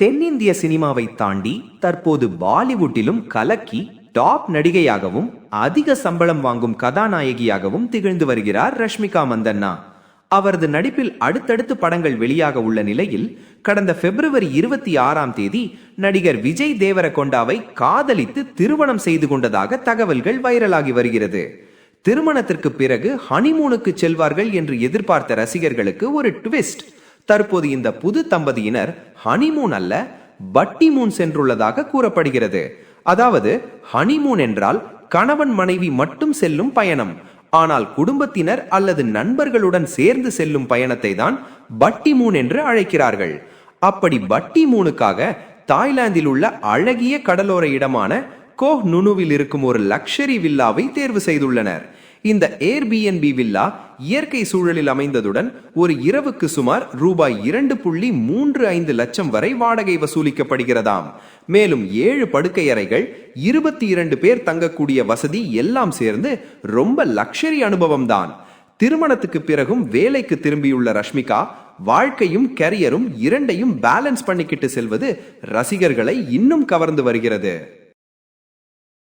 தென்னிந்திய சினிமாவை தாண்டி தற்போது பாலிவுட்டிலும் கலக்கி டாப் நடிகையாகவும் அதிக சம்பளம் வாங்கும் கதாநாயகியாகவும் திகழ்ந்து வருகிறார் ரஷ்மிகா மந்தன்னா. அவரது நடிப்பில் அடுத்தடுத்து படங்கள் வெளியாக உள்ள நிலையில் கடந்த பிப்ரவரி 26 நடிகர் விஜய் தேவரகொண்டாவை காதலித்து திருமணம் செய்து கொண்டதாக தகவல்கள் வைரலாகி வருகிறது. திருமணத்திற்கு பிறகு ஹனிமூனுக்கு செல்வார்கள் என்று எதிர்பார்த்த ரசிகர்களுக்கு ஒரு ட்விஸ்ட். தற்போது இந்த புது தம்பதியினர் ஹனிமூன் அல்ல பட்டிமூன் சென்றுள்ளதாக கூறப்படுகிறது. அதாவது ஹனிமூன் என்றால் கணவன் மனைவி மட்டும் செல்லும் பயணம். ஆனால் குடும்பத்தினர் அல்லது நண்பர்களுடன் சேர்ந்து செல்லும் பயணத்தை தான் பட்டிமூன் என்று அழைக்கிறார்கள். அப்படி பட்டிமூனுக்காக தாய்லாந்தில் உள்ள அழகிய கடலோர இடமான கோஹ் நுனுவில் இருக்கும் ஒரு லக்ஷரி வில்லாவை தேர்வு செய்துள்ளனர். இந்த ஏர்பிஎன்பி வில்லா இயற்கை சூழலில் அமைந்ததுடன் ஒரு இரவுக்கு சுமார் ரூபாய் 2.35 லட்சம் வரை வாடகை வசூலிக்கப்படுகிறதாம். மேலும் 7 படுக்கை அறைகள், 22 பேர் தங்கக்கூடிய வசதி எல்லாம் சேர்ந்து ரொம்ப லக்ஷரி அனுபவம் தான். திருமணத்துக்கு பிறகும் வேலைக்கு திரும்பியுள்ள ரஷ்மிகா வாழ்க்கையும் கரியரும் இரண்டையும் பேலன்ஸ் பண்ணிக்கிட்டு செல்வது ரசிகர்களை இன்னும் கவர்ந்து வருகிறது.